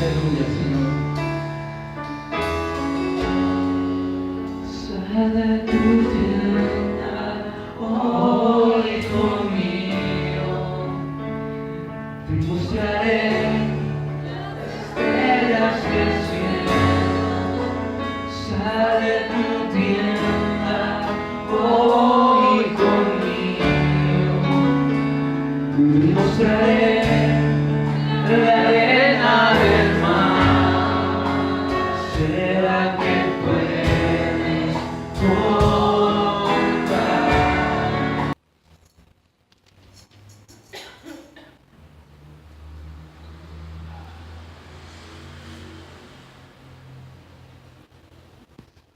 Aleluya, Señor. Sal de tu tienda hoy conmigo, te mostraré las estrellas del cielo. Sal de tu tienda hoy conmigo, te mostraré la arena del mar. ¿Será que puedes tocar?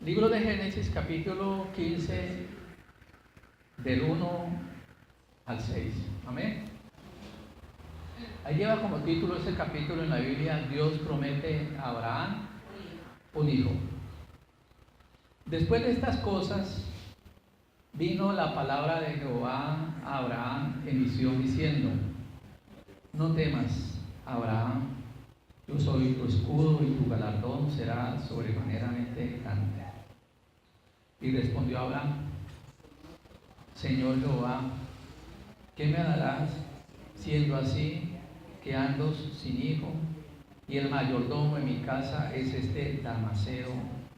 Libro de Génesis, capítulo 15, del 1 al 6. Amén. Ahí lleva como título ese capítulo en la Biblia: Dios promete a Abraham un hijo. Después de estas cosas, vino la palabra de Jehová a Abraham en visión diciendo: no temas, Abraham, yo soy tu escudo y tu galardón será sobremaneramente grande. Y respondió Abraham: Señor Jehová, ¿qué me darás siendo así que ando sin hijo, y el mayordomo en mi casa es este Damaseo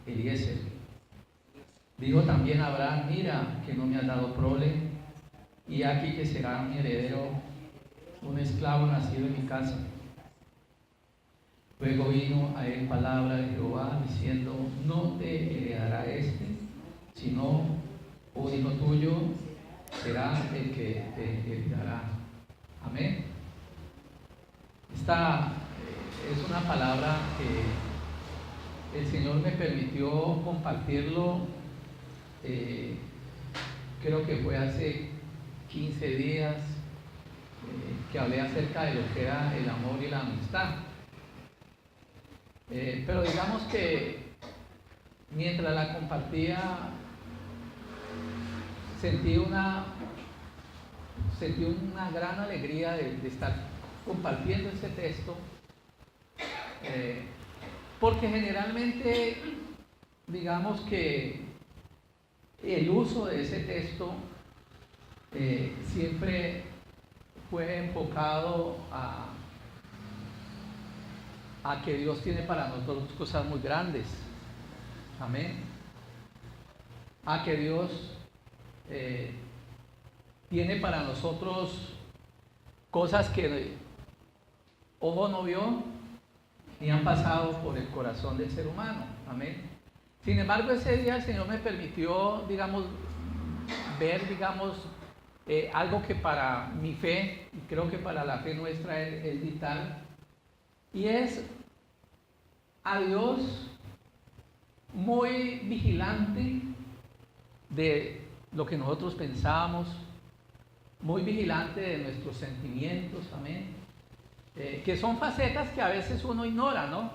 Eliezer? Dijo también Abraham: mira que no me has dado prole, y aquí que será mi heredero un esclavo nacido en mi casa. Luego vino a él palabra de Jehová diciendo: no te heredará sino un hijo tuyo será el que te heredará. Amén. Esta es una palabra que el Señor me permitió compartirlo, creo que fue hace 15 días, que hablé acerca de lo que era el amor y la amistad. Pero digamos que mientras la compartía sentí una gran alegría de estar compartiendo este texto, porque generalmente digamos que el uso de ese texto siempre fue enfocado a que Dios tiene para nosotros cosas muy grandes. Amén. A que Dios tiene para nosotros cosas que ojo no vio ni han pasado por el corazón del ser humano. Amén. Sin embargo, ese día el Señor me permitió, digamos, ver, digamos, algo que para mi fe, y creo que para la fe nuestra es vital, y es a Dios muy vigilante de lo que nosotros pensamos, muy vigilante de nuestros sentimientos, amén, que son facetas que a veces uno ignora, ¿no?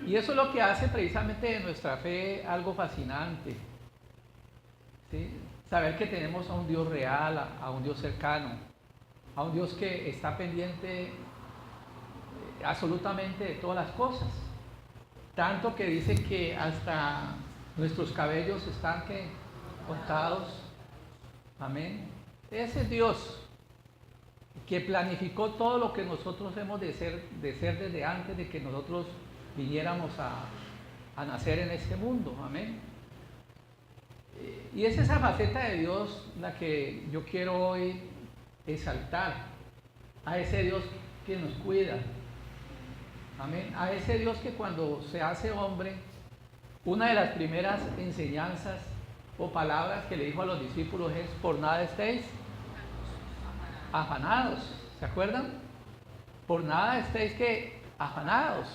Y eso es lo que hace precisamente de nuestra fe algo fascinante, ¿sí? Saber que tenemos a un Dios real, a un Dios cercano, a un Dios que está pendiente absolutamente de todas las cosas, tanto que dice que hasta nuestros cabellos están contados. Amén. Ese Dios que planificó todo lo que nosotros hemos de ser desde antes de que nosotros viniéramos a nacer en este mundo. Amén. Y es esa faceta de Dios la que yo quiero hoy exaltar, a ese Dios que nos cuida. Amén. A ese Dios que cuando se hace hombre, una de las primeras enseñanzas o palabras que le dijo a los discípulos es: por nada estéis afanados. ¿Se acuerdan? Por nada estéis afanados.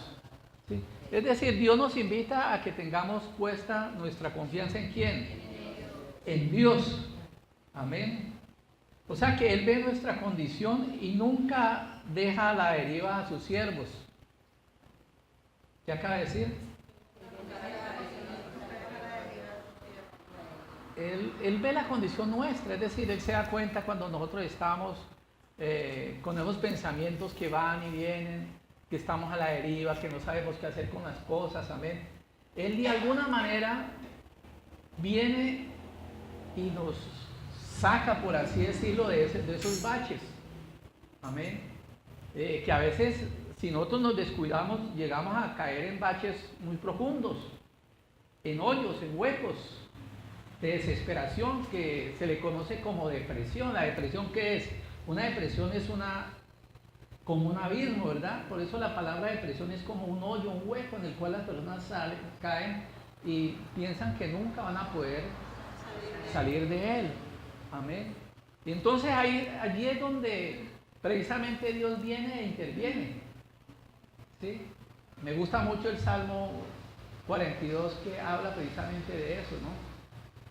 ¿Sí? Es decir, Dios nos invita a que tengamos puesta nuestra confianza ¿en quién? En Dios. Amén. O sea que Él ve nuestra condición y nunca deja a la deriva a sus siervos. ¿Qué acaba de decir? Él ve la condición nuestra, es decir, Él se da cuenta cuando nosotros estamos con esos pensamientos que van y vienen, que estamos a la deriva, que no sabemos qué hacer con las cosas, amén. Él de alguna manera viene y nos saca, por así decirlo, de esos baches, amén. Que a veces, si nosotros nos descuidamos, llegamos a caer en baches muy profundos, en hoyos, en huecos de desesperación, que se le conoce como depresión. ¿La depresión qué es? Una depresión es como un abismo, ¿verdad? Por eso la palabra depresión es como un hoyo, un hueco en el cual las personas caen y piensan que nunca van a poder salir de él. Amén. Y entonces allí es donde precisamente Dios viene e interviene. ¿Sí? Me gusta mucho el Salmo 42 que habla precisamente de eso, ¿no?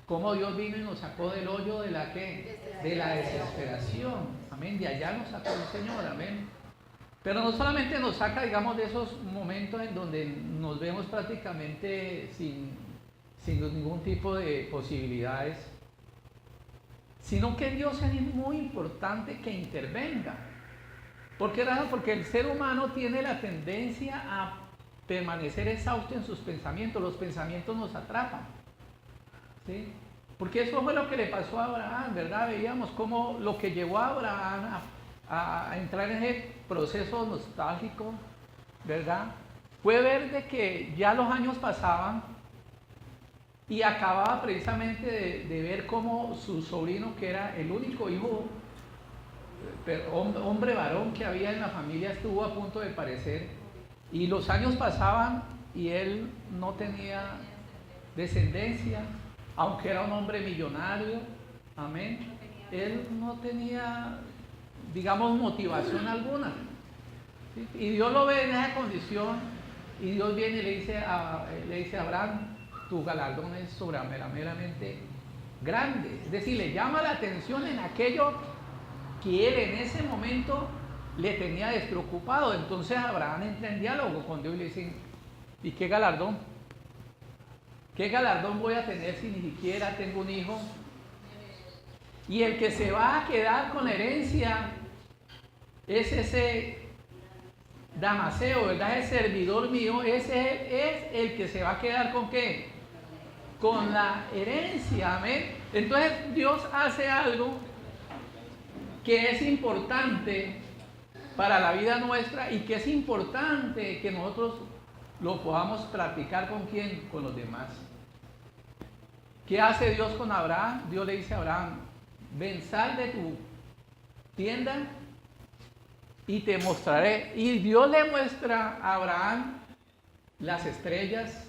Cómo Dios vino y nos sacó del hoyo de la ¿qué? De la desesperación. Amén. De allá nos sacó el Señor. Amén. Pero no solamente nos saca, digamos, de esos momentos en donde nos vemos prácticamente sin ningún tipo de posibilidades, sino que Dios es muy importante que intervenga. ¿Por qué razón? Porque el ser humano tiene la tendencia a permanecer exhausto en sus pensamientos. Los pensamientos nos atrapan, ¿sí? Porque eso fue lo que le pasó a Abraham, ¿verdad? Veíamos cómo lo que llevó a Abraham a entrar en ese proceso nostálgico, ¿verdad? Fue ver de que ya los años pasaban y acababa precisamente de ver cómo su sobrino, que era el único hijo, hombre varón que había en la familia, estuvo a punto de parecer, y los años pasaban y él no tenía descendencia, aunque era un hombre millonario, amén, él no tenía, digamos, motivación alguna. ¿Sí? Y Dios lo ve en esa condición y Dios viene y le dice a Abraham, tu galardón es sobremanamente grande. Es decir, le llama la atención en aquello que él en ese momento le tenía despreocupado. Entonces Abraham entra en diálogo con Dios y le dice, ¿y qué galardón? ¿Qué galardón voy a tener si ni siquiera tengo un hijo? Y el que se va a quedar con la herencia es ese damaseo, ¿verdad? Ese servidor mío, ese es el que se va a quedar con ¿qué? Con la herencia, amén. Entonces Dios hace algo que es importante para la vida nuestra y que es importante que nosotros lo podamos practicar ¿con quién? Con los demás. ¿Qué hace Dios con Abraham? Dios le dice a Abraham, ven, sal de tu tienda y te mostraré. Y Dios le muestra a Abraham las estrellas,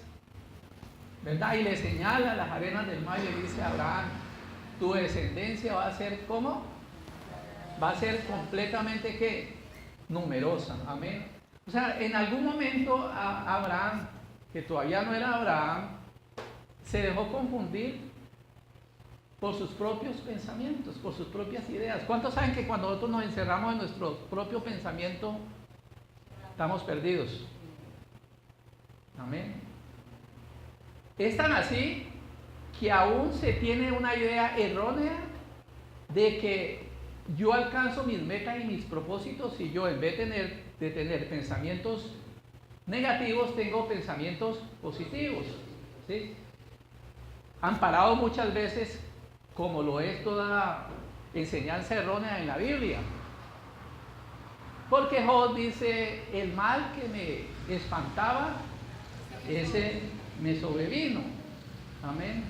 ¿verdad? Y le señala las arenas del mar y le dice a Abraham, tu descendencia va a ser ¿cómo? Va a ser completamente ¿qué? Numerosa, amén. O sea, en algún momento Abraham, que todavía no era Abraham, se dejó confundir por sus propios pensamientos, por sus propias ideas. ¿Cuántos saben que cuando nosotros nos encerramos en nuestro propio pensamiento, estamos perdidos? Amén. Es tan así que aún se tiene una idea errónea de que yo alcanzo mis metas y mis propósitos y yo en vez de tener pensamientos negativos, tengo pensamientos positivos, ¿sí? Amparado muchas veces, como lo es toda enseñanza errónea en la Biblia. Porque Job dice, el mal que me espantaba, ese me sobrevino. Amén.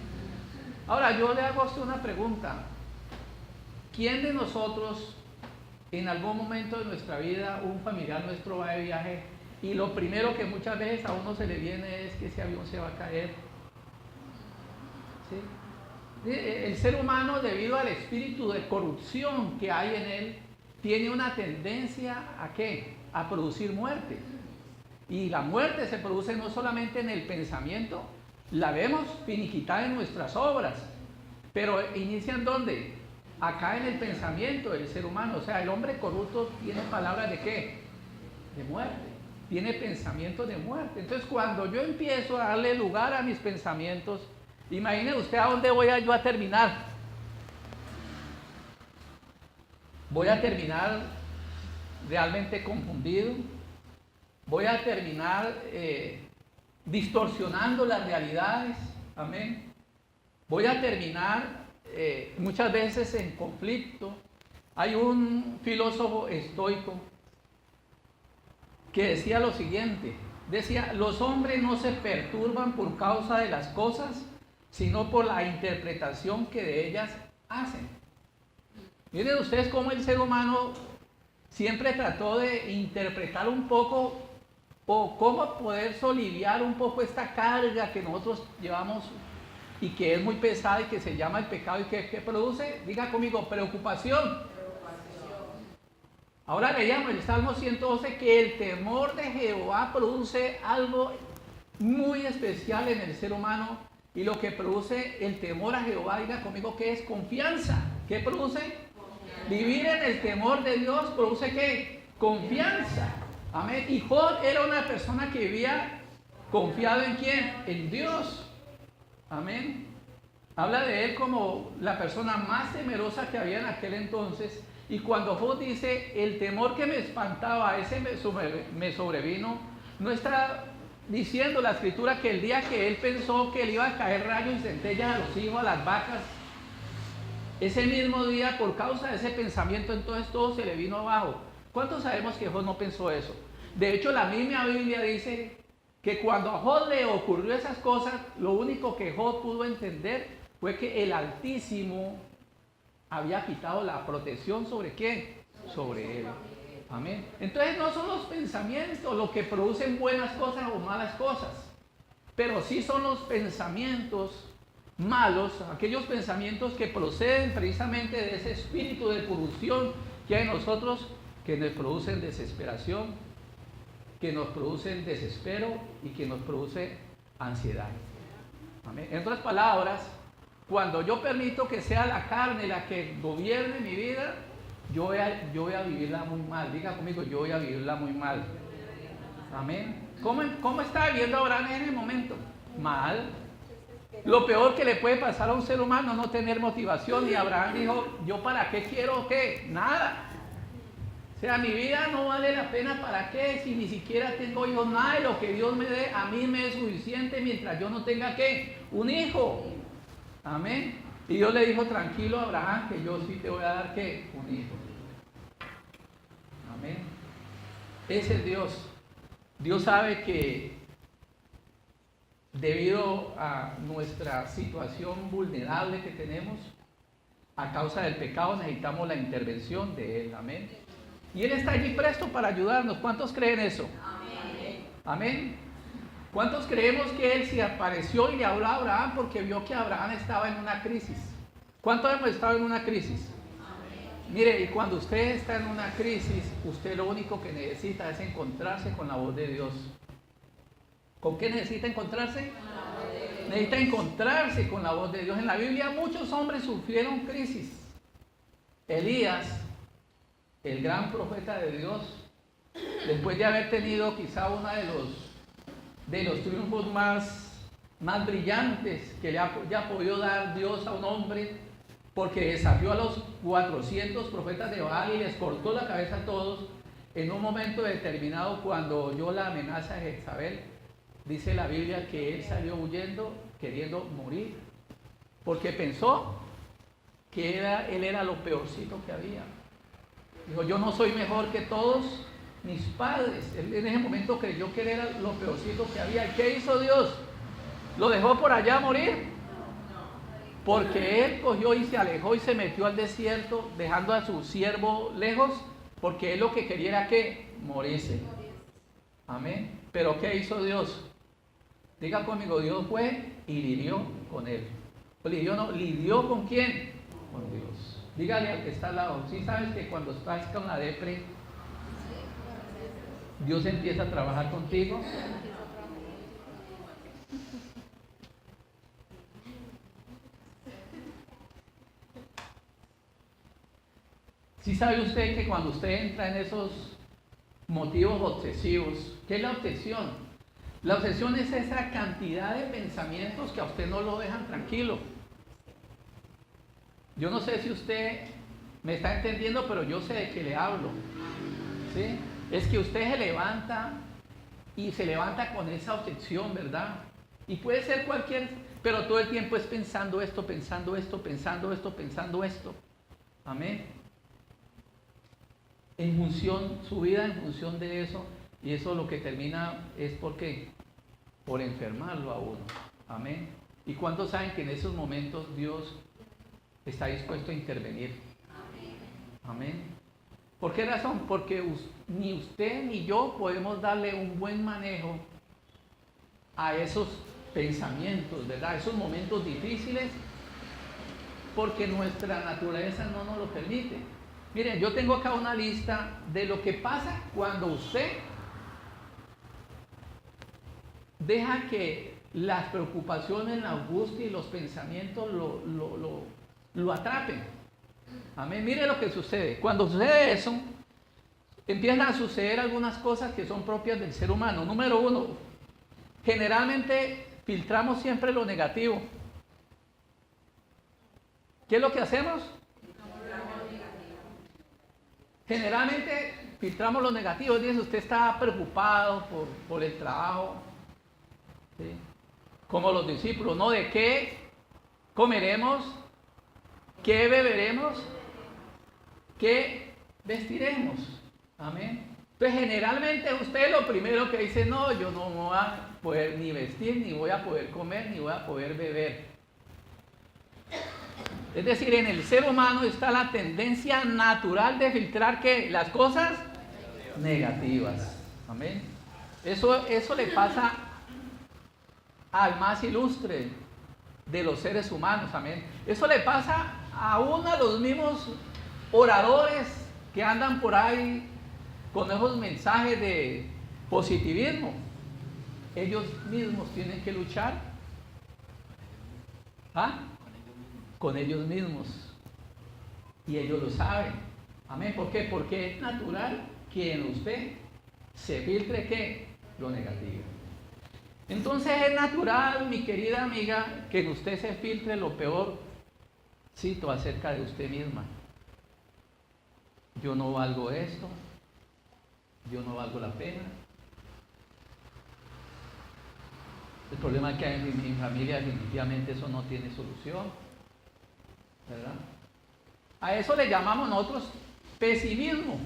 Ahora yo le hago a usted una pregunta. ¿Quién de nosotros en algún momento de nuestra vida un familiar nuestro va de viaje y lo primero que muchas veces a uno se le viene es que ese avión se va a caer? ¿Sí? El ser humano, debido al espíritu de corrupción que hay en él, tiene una tendencia ¿a qué? A producir muerte. Y la muerte se produce no solamente en el pensamiento, la vemos finiquitada en nuestras obras, pero inician ¿dónde? Acá en el pensamiento del ser humano. O sea, el hombre corrupto tiene palabras de ¿qué? De muerte, tiene pensamientos de muerte. Entonces cuando yo empiezo a darle lugar a mis pensamientos, imagine usted a dónde voy yo a terminar. voy a terminar realmente confundido, voy a terminar distorsionando las realidades, amén. Voy a terminar muchas veces en conflicto. Hay un filósofo estoico que decía lo siguiente, decía, los hombres no se perturban por causa de las cosas, sino por la interpretación que de ellas hacen. Miren ustedes cómo el ser humano siempre trató de interpretar un poco o cómo poder soliviar un poco esta carga que nosotros llevamos y que es muy pesada y que se llama el pecado y que produce, diga conmigo, preocupación. Ahora leíamos el Salmo 112 que el temor de Jehová produce algo muy especial en el ser humano, y lo que produce el temor a Jehová, diga conmigo, que es confianza. ¿Qué produce? Confianza. Vivir en el temor de Dios produce ¿qué? Confianza. Amén. Y Job era una persona que vivía confiado ¿en quién? En Dios. Amén. Habla de él como la persona más temerosa que había en aquel entonces. Y cuando Job dice, el temor que me espantaba, ese me sobrevino, no está diciendo la escritura que el día que él pensó que le iba a caer rayos y centellas a los hijos, a las vacas, ese mismo día, por causa de ese pensamiento, entonces todo se le vino abajo. ¿Cuántos sabemos que Job no pensó eso? De hecho, la misma Biblia dice que cuando a Job le ocurrió esas cosas, lo único que Job pudo entender fue que el Altísimo había quitado la protección ¿sobre quién? Sobre él. Amén. Entonces no son los pensamientos los que producen buenas cosas o malas cosas, pero sí son los pensamientos malos, aquellos pensamientos que proceden precisamente de ese espíritu de polución que hay en nosotros, que nos producen desesperación, que nos producen desespero y que nos produce ansiedad. Amén. En otras palabras, cuando yo permito que sea la carne la que gobierne mi vida, yo voy a vivirla muy mal. Diga conmigo, yo voy a vivirla muy mal. Amén. ¿Cómo está viviendo Abraham en el momento? Mal. Lo peor que le puede pasar a un ser humano es no tener motivación. Y Abraham dijo, ¿yo para qué quiero qué? Nada. O sea, mi vida no vale la pena, ¿para qué? Si ni siquiera tengo hijos, nada de lo que Dios me dé, a mí me es suficiente mientras yo no tenga ¿qué? Un hijo. Amén. Y Dios le dijo, tranquilo Abraham, que yo sí te voy a dar ¿qué? Un hijo. Amén. Ese es Dios. Dios sabe que debido a nuestra situación vulnerable que tenemos, a causa del pecado, necesitamos la intervención de Él. Amén. Y Él está allí presto para ayudarnos. ¿Cuántos creen eso? Amén. Amén. ¿Cuántos creemos que Él se apareció y le habló a Abraham porque vio que Abraham estaba en una crisis? ¿Cuántos hemos estado en una crisis? Amén. Mire, y cuando usted está en una crisis, usted lo único que necesita es encontrarse con la voz de Dios. ¿Con qué necesita encontrarse? Necesita encontrarse con la voz de Dios. En la Biblia muchos hombres sufrieron crisis. Elías, el gran profeta de Dios, después de haber tenido quizá uno de los triunfos más brillantes que le haya podido dar Dios a un hombre, porque desafió a los 400 profetas de Baal y les cortó la cabeza a todos, en un momento determinado, cuando oyó la amenaza de Jezabel, dice la Biblia que él salió huyendo, queriendo morir, porque pensó que él era lo peorcito que había. Dijo, yo no soy mejor que todos mis padres. Él en ese momento creyó que él era lo peorcito que había. ¿Y qué hizo Dios? ¿Lo dejó por allá morir? Porque él cogió y se alejó y se metió al desierto, dejando a su siervo lejos, porque él lo que quería era que morirse. Amén. Pero ¿qué hizo Dios? Diga conmigo, Dios fue y lidió con él. Lidió, no, lidió ¿con quién? Con Dios. Dígale al que está al lado. ¿Sí sabes que cuando estás con la depre, Dios empieza a trabajar contigo? ¿Sí sabe usted que cuando usted entra en esos motivos obsesivos, qué es la obsesión? La obsesión es esa cantidad de pensamientos que a usted no lo dejan tranquilo. Yo no sé si usted Me está entendiendo, pero yo sé de qué le hablo. ¿Sí? Es que usted se levanta y se levanta con esa obsesión, ¿verdad? Y puede ser cualquier, pero todo el tiempo es pensando esto, pensando esto, pensando esto, pensando esto. Amén. En función, su vida en función de eso, y eso lo que termina es porque por enfermarlo a uno. Amén. ¿Y cuántos saben que en esos momentos Dios está dispuesto a intervenir? Amén. ¿Por qué razón? Porque ni usted ni yo podemos darle un buen manejo a esos pensamientos, ¿verdad? Esos momentos difíciles, porque nuestra naturaleza no nos lo permite. Miren, yo tengo acá una lista de lo que pasa cuando usted deja que las preocupaciones, la angustia y los pensamientos lo atrapen. Amén. Mire lo que sucede. Cuando sucede eso, empiezan a suceder algunas cosas que son propias del ser humano. Número uno, generalmente filtramos siempre lo negativo. ¿Qué es lo que hacemos? Generalmente filtramos lo negativo. Dice, usted está preocupado por el trabajo, ¿sí? Como los discípulos, ¿no? ¿De qué comeremos? ¿Qué beberemos? ¿Qué vestiremos? Amén. Entonces generalmente usted lo primero que dice, no, yo no voy a poder ni vestir, ni voy a poder comer, ni voy a poder beber. Es decir, en el ser humano está la tendencia natural de filtrar ¿qué? Las cosas negativas. Amén. Eso le pasa al más ilustre de los seres humanos. Amén. Eso le pasa aún a los mismos oradores que andan por ahí con esos mensajes de positivismo. Ellos mismos tienen que luchar con ellos mismos, y ellos lo saben. Amén. ¿Por qué? Porque es natural que en usted se filtre ¿qué? Lo negativo. Entonces es natural, mi querida amiga, que en usted se filtre lo peor, cito, acerca de usted misma. Yo no valgo esto, yo no valgo la pena. El problema es que en mi familia definitivamente eso no tiene solución, ¿verdad? A eso le llamamos nosotros pesimismo,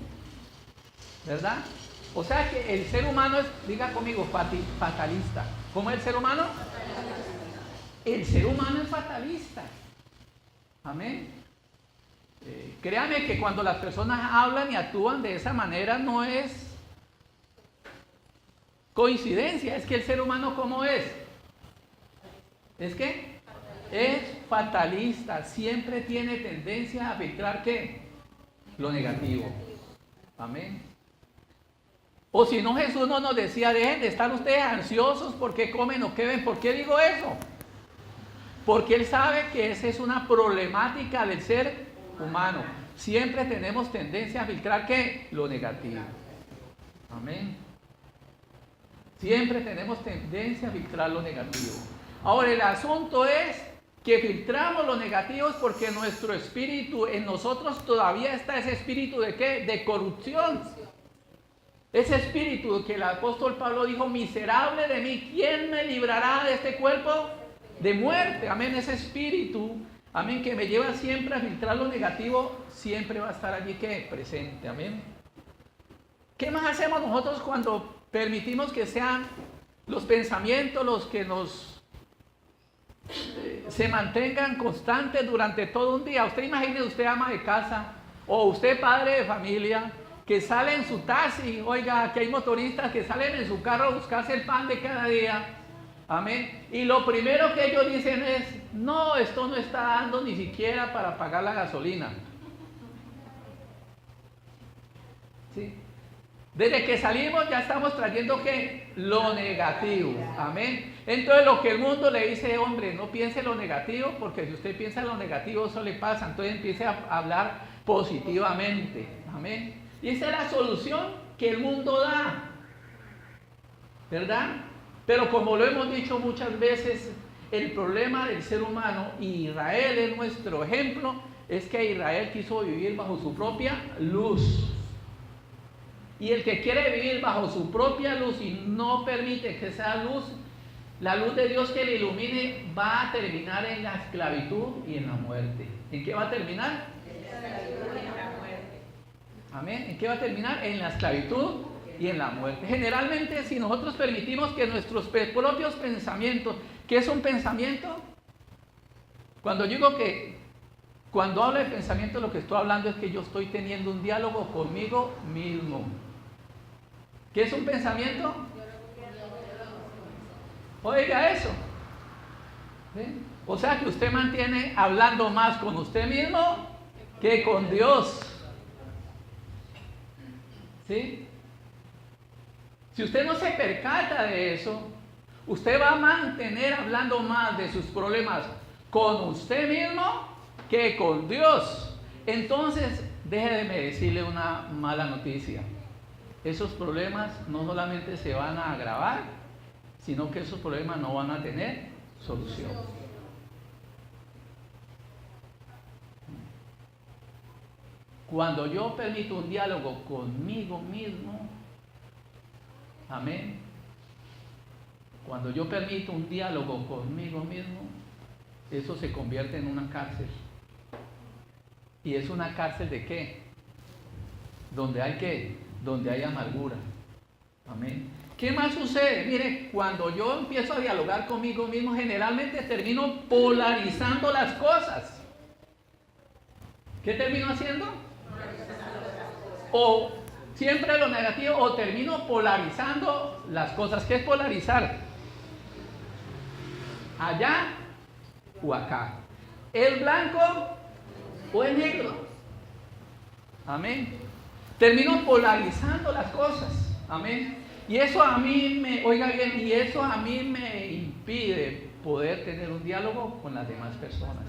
¿verdad? O sea que el ser humano es, diga conmigo, fatalista. ¿Cómo es el ser humano? El ser humano es fatalista. Amén. Créame que cuando las personas hablan y actúan de esa manera no es coincidencia, es que el ser humano ¿cómo es? ¿Es qué? Es fatalista, siempre tiene tendencia a filtrar ¿qué? Lo negativo. Amén. O si no, Jesús no nos decía, dejen de estar ustedes ansiosos porque comen o qué ven. ¿Por qué digo eso? Porque Él sabe que esa es una problemática del ser humano. Siempre tenemos tendencia a filtrar ¿qué? Lo negativo. Amén. Siempre tenemos tendencia a filtrar lo negativo. Ahora, el asunto es que filtramos lo negativo porque nuestro espíritu, en nosotros todavía está ese espíritu de ¿qué? De corrupción. Ese espíritu que el apóstol Pablo dijo, miserable de mí, ¿quién me librará de este cuerpo de muerte? Amén, ese espíritu, amén, que me lleva siempre a filtrar lo negativo, siempre va a estar allí ¿qué? Presente, amén. ¿Qué más hacemos nosotros cuando permitimos que sean los pensamientos los que se mantengan constantes durante todo un día? Usted imagine, usted ama de casa o usted padre de familia que sale en su taxi, oiga, que hay motoristas que salen en su carro a buscarse el pan de cada día, amén, y lo primero que ellos dicen es, no, esto no está dando ni siquiera para pagar la gasolina. ¿Sí? Desde que salimos ya estamos trayendo ¿qué? Lo negativo, amén. Entonces lo que el mundo le dice, hombre, no piense lo negativo, porque si usted piensa lo negativo eso le pasa, entonces empiece a hablar positivamente, amén. Y esa es la solución que el mundo da, ¿verdad? Pero como lo hemos dicho muchas veces, el problema del ser humano, y Israel es nuestro ejemplo, es que Israel quiso vivir bajo su propia luz. Y el que quiere vivir bajo su propia luz y no permite que esa luz, la luz de Dios que le ilumine, va a terminar en la esclavitud y en la muerte. ¿En qué va a terminar? En la esclavitud y en la muerte. Amén. ¿En qué va a terminar? En la esclavitud y en la muerte. Generalmente, si nosotros permitimos que nuestros propios pensamientos, ¿qué es un pensamiento? Cuando hablo de pensamiento, lo que estoy hablando es que yo estoy teniendo un diálogo conmigo mismo. ¿Qué es un pensamiento? Oiga eso. ¿Sí? O sea que usted mantiene hablando más con usted mismo que con Dios. ¿Sí? Si usted no se percata de eso, usted va a mantener hablando más de sus problemas con usted mismo que con Dios. Entonces, déjeme decirle una mala noticia. Esos problemas no solamente se van a agravar, sino que esos problemas no van a tener solución. Cuando yo permito un diálogo conmigo mismo, amén. Cuando yo permito un diálogo conmigo mismo, eso se convierte en una cárcel. ¿Y es una cárcel de qué? Donde hay qué? Donde hay amargura. Amén. ¿Qué más sucede? Mire, cuando yo empiezo a dialogar conmigo mismo, generalmente termino polarizando las cosas. ¿Qué termino haciendo? O siempre lo negativo, o termino polarizando las cosas. ¿Qué es polarizar? Allá o acá. ¿Es blanco o es negro? Amén. Termino polarizando las cosas. Amén. Y eso a mí me impide poder tener un diálogo con las demás personas.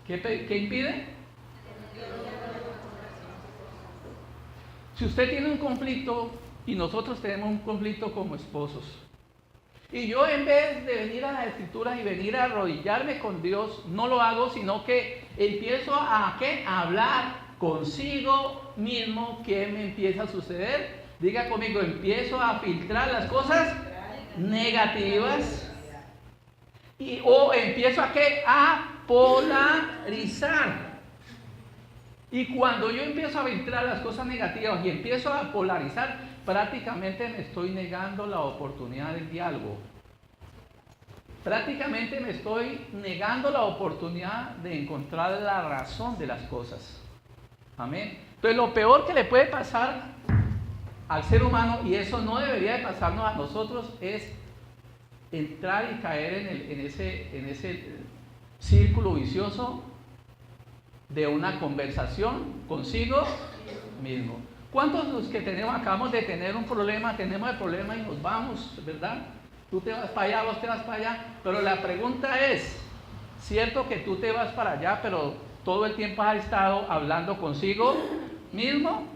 ¿Qué impide? Si usted tiene un conflicto y nosotros tenemos un conflicto como esposos, y yo en vez de venir a la Escritura y venir a arrodillarme con Dios, no lo hago, sino que empiezo a hablar consigo mismo. ¿Qué me empieza a suceder? Diga conmigo, empiezo a filtrar las cosas negativas o empiezo a polarizar. Y cuando yo empiezo a filtrar las cosas negativas y empiezo a polarizar, prácticamente me estoy negando la oportunidad del diálogo. Prácticamente me estoy negando la oportunidad de encontrar la razón de las cosas. Amén. Entonces, lo peor que le puede pasar al ser humano, y eso no debería de pasarnos a nosotros, es entrar y caer en ese círculo vicioso de una conversación consigo mismo. ¿Cuántos de los que acabamos de tener un problema, tenemos el problema y nos vamos, ¿verdad? Tú te vas para allá, vos te vas para allá, pero la pregunta es, ¿cierto que tú te vas para allá, pero todo el tiempo has estado hablando consigo mismo?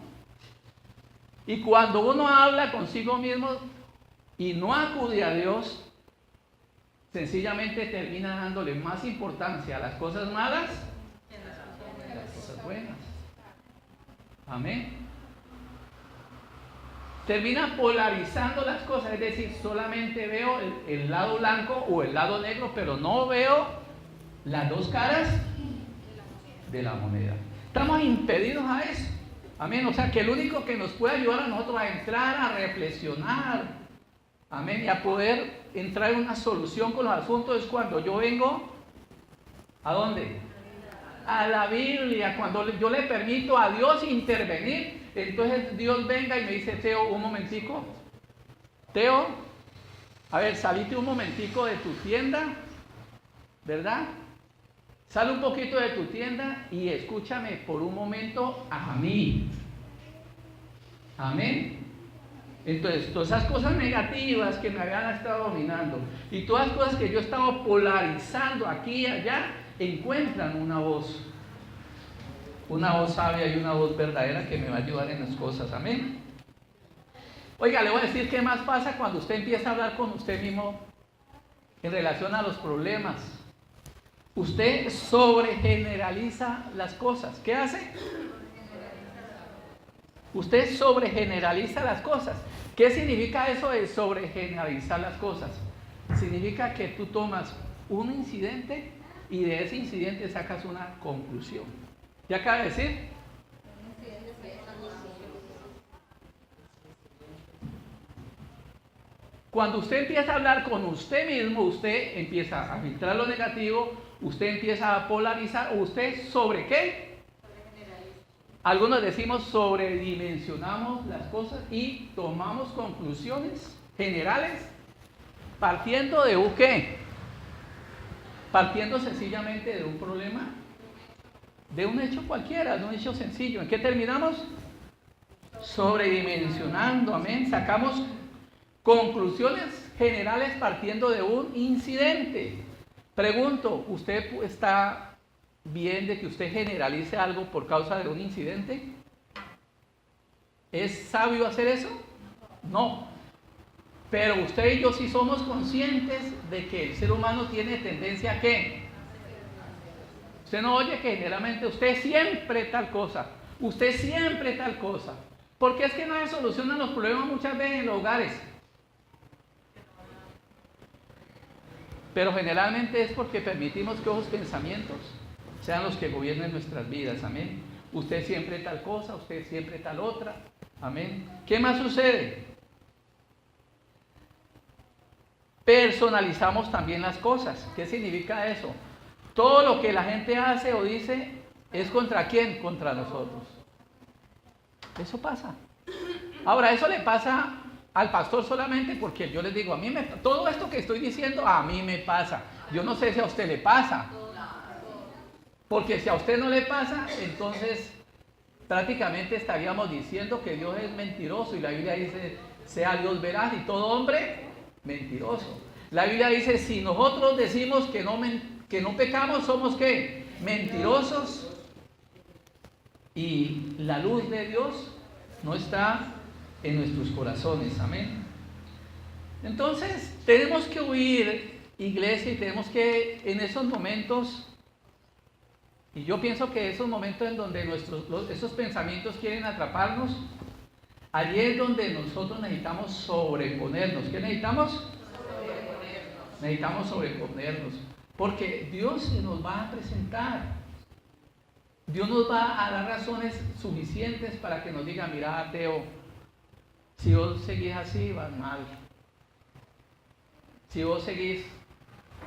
Y cuando uno habla consigo mismo y no acude a Dios, sencillamente termina dándole más importancia a las cosas malas que a las cosas buenas. Amén. Termina polarizando las cosas, es decir, solamente veo el lado blanco o el lado negro, pero no veo las dos caras de la moneda. Estamos impedidos a eso. Amén. O sea que el único que nos puede ayudar a nosotros a entrar, a reflexionar, amén, y a poder entrar en una solución con los asuntos es cuando yo vengo, ¿a dónde? A la Biblia. Cuando yo le permito a Dios intervenir, entonces Dios venga y me dice, Teo, un momentico. Teo, a ver, salite un momentico de tu tienda, ¿verdad? Sale un poquito de tu tienda y escúchame por un momento a mí. Amén. Entonces, todas esas cosas negativas que me habían estado dominando y todas las cosas que yo estaba polarizando aquí y allá, encuentran una voz sabia y una voz verdadera que me va a ayudar en las cosas. Amén. Oiga, le voy a decir qué más pasa cuando usted empieza a hablar con usted mismo en relación a los problemas. Usted sobregeneraliza las cosas. ¿Qué hace? Usted sobregeneraliza las cosas. ¿Qué significa eso de sobregeneralizar las cosas? Significa que tú tomas un incidente y de ese incidente sacas una conclusión. ¿Qué acaba de decir? Cuando usted empieza a hablar con usted mismo, usted empieza a filtrar lo negativo, usted empieza a polarizar, ¿usted sobre qué? Algunos decimos sobredimensionamos las cosas y tomamos conclusiones generales partiendo de un qué? Partiendo sencillamente de un problema, de un hecho cualquiera, de un hecho sencillo. ¿En qué terminamos? Sobredimensionando, amén. Sacamos conclusiones generales partiendo de un incidente. Pregunto, ¿usted está bien de que usted generalice algo por causa de un incidente? ¿Es sabio hacer eso? No. Pero usted y yo sí somos conscientes de que el ser humano tiene tendencia a ¿qué? Usted no oye que generalmente usted siempre tal cosa, usted siempre tal cosa. Porque es que no se solucionan los problemas muchas veces en los hogares. Pero generalmente es porque permitimos que esos pensamientos sean los que gobiernen nuestras vidas, amén. Usted siempre tal cosa, usted siempre tal otra, amén. ¿Qué más sucede? Personalizamos también las cosas. ¿Qué significa eso? Todo lo que la gente hace o dice es contra quién, contra nosotros. Eso pasa. Ahora, eso le pasa al pastor solamente porque yo les digo, todo esto que estoy diciendo a mí me pasa. Yo no sé si a usted le pasa. Porque si a usted no le pasa, entonces prácticamente estaríamos diciendo que Dios es mentiroso y la Biblia dice, sea Dios veraz y todo hombre mentiroso. La Biblia dice, si nosotros decimos que no pecamos, somos ¿qué? Mentirosos y la luz de Dios no está en nuestros corazones, amén. Entonces tenemos que huir, iglesia, y tenemos que en esos momentos, y yo pienso que esos momentos en donde esos pensamientos quieren atraparnos, allí es donde nosotros necesitamos sobreponernos. ¿Qué necesitamos? Sobreponernos. Necesitamos sobreponernos, porque Dios se nos va a presentar. Dios nos va a dar razones suficientes para que nos diga, mira, ateo, si vos seguís así, vas mal. Si vos seguís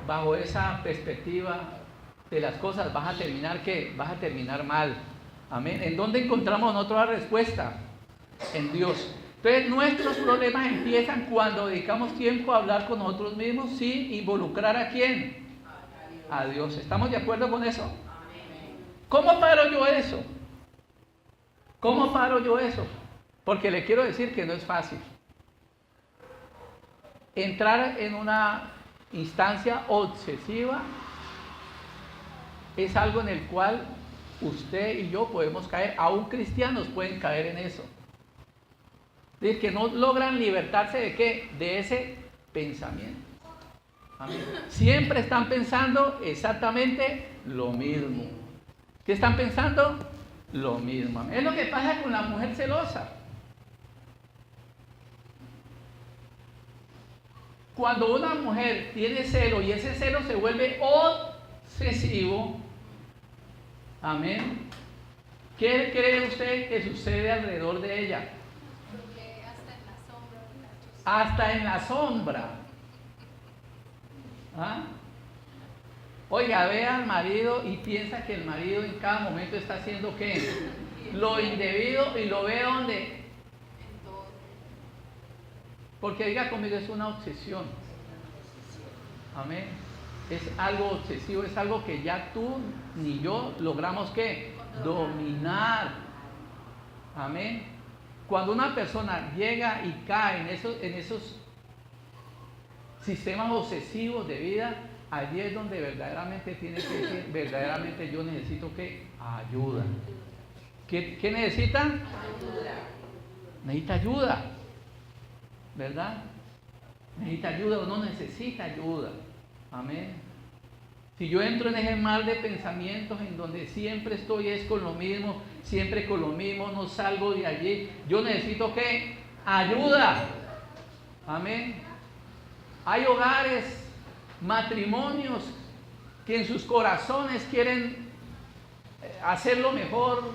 bajo esa perspectiva de las cosas, vas a terminar ¿qué? Vas a terminar mal. Amén. ¿En dónde encontramos nosotros la respuesta? En Dios. Entonces nuestros problemas empiezan cuando dedicamos tiempo a hablar con nosotros mismos sin involucrar ¿a quién? A Dios. ¿Estamos de acuerdo con eso? ¿Cómo paro yo eso? ¿Cómo paro yo eso? Porque le quiero decir que no es fácil. Entrar en una instancia obsesiva es algo en el cual usted y yo podemos caer, aún cristianos pueden caer en eso. Es que no logran libertarse de ¿qué? De ese pensamiento. Amén. Siempre están pensando exactamente lo mismo. ¿Qué están pensando? Lo mismo. Amén. Es lo que pasa con la mujer celosa. Cuando una mujer tiene celo y ese celo se vuelve obsesivo, amén, ¿qué cree usted que sucede alrededor de ella? Hasta en la sombra. ¿Ah? Oiga, ve al marido y piensa que el marido en cada momento está haciendo ¿qué? Lo indebido, y lo ve ¿dónde? Porque diga conmigo, es una obsesión. Amén. Es algo obsesivo, es algo que ya tú ni yo logramos ¿qué? Dominar. Amén. Cuando una persona llega y cae en esos sistemas obsesivos de vida, allí es donde verdaderamente tiene que decir, verdaderamente yo necesito ¿qué? Ayuda. ¿Qué necesita? Ayuda. Necesita ayuda. ¿Verdad? Necesita ayuda, uno necesita ayuda. Amén. Si yo entro en ese mar de pensamientos en donde siempre estoy es con lo mismo, siempre con lo mismo, no salgo de allí, yo necesito ¿qué? Ayuda. Amén. Hay hogares, matrimonios que en sus corazones quieren hacerlo mejor,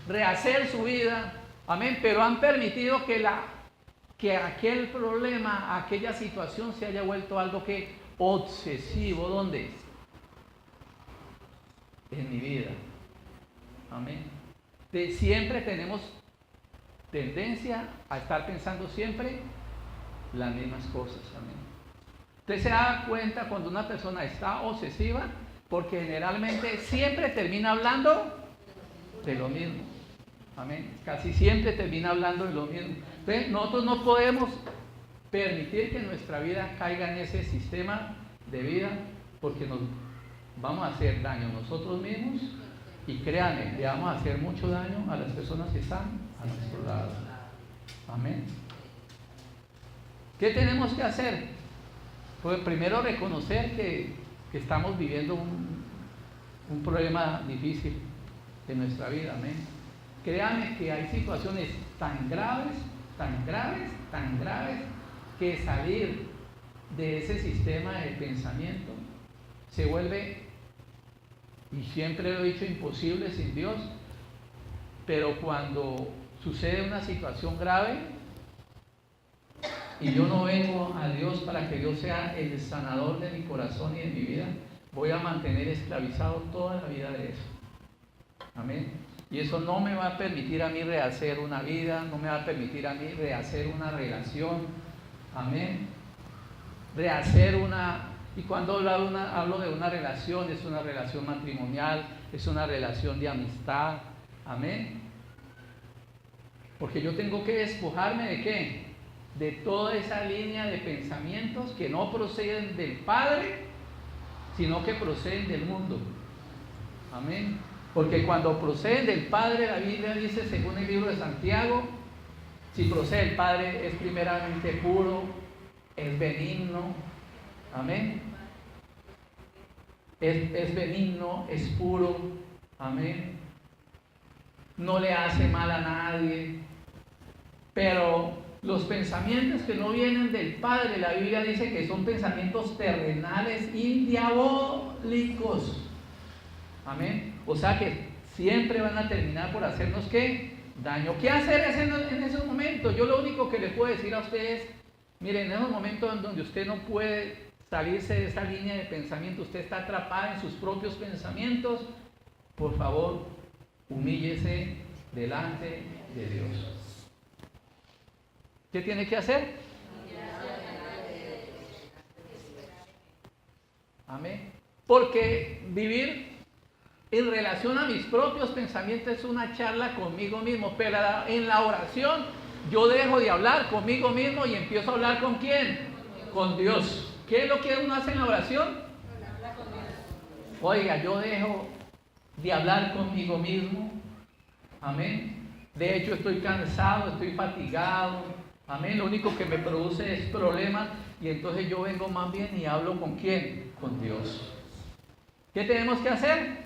rehacer su vida. Amén. Pero han permitido que aquel problema, aquella situación se haya vuelto algo que obsesivo. ¿Dónde? En mi vida. Amén. Siempre tenemos tendencia a estar pensando siempre las mismas cosas. Amén. Usted se da cuenta cuando una persona está obsesiva, porque generalmente siempre termina hablando de lo mismo. Amén. Casi siempre termina hablando de lo mismo. Entonces, nosotros no podemos permitir que nuestra vida caiga en ese sistema de vida, porque nos vamos a hacer daño nosotros mismos y créanme, le vamos a hacer mucho daño a las personas que están a nuestro lado. Amén. ¿Qué tenemos que hacer? Pues primero reconocer que estamos viviendo un problema difícil en nuestra vida. Amén. Créanme que hay situaciones tan graves, que salir de ese sistema de pensamiento se vuelve, y siempre lo he dicho, imposible sin Dios. Pero cuando sucede una situación grave y yo no vengo a Dios para que Dios sea el sanador de mi corazón y de mi vida, voy a mantener esclavizado toda la vida de eso. Amén. Y eso no me va a permitir a mí rehacer una vida, no me va a permitir a mí rehacer una relación. Amén. Rehacer una... Y cuando hablo de una relación, es una relación matrimonial, es una relación de amistad. Amén. Porque yo tengo que despojarme ¿de qué? De toda esa línea de pensamientos que no proceden del Padre, sino que proceden del mundo. Amén. Porque cuando proceden del Padre, la Biblia dice, según el libro de Santiago, si procede del Padre es primeramente puro, es benigno. Amén. Es benigno, es puro. Amén. No le hace mal a nadie. Pero los pensamientos que no vienen del Padre, la Biblia dice que son pensamientos terrenales y diabólicos. Amén. O sea que siempre van a terminar por hacernos ¿qué? Daño. ¿Qué hacer en esos momentos? Yo lo único que le puedo decir a ustedes, miren, en esos momentos en donde usted no puede salirse de esa línea de pensamiento, usted está atrapada en sus propios pensamientos, por favor, humíllese delante de Dios. ¿Qué tiene que hacer? Amén. Porque vivir en relación a mis propios pensamientos es una charla conmigo mismo, pero en la oración yo dejo de hablar conmigo mismo y empiezo a hablar ¿con quién? Con Dios. ¿Qué es lo que uno hace en la oración? Oiga, yo dejo de hablar conmigo mismo. Amén. De hecho estoy cansado, estoy fatigado. Amén. Lo único que me produce es problemas y entonces yo vengo más bien y hablo ¿con quién? Con Dios. ¿Qué tenemos que hacer?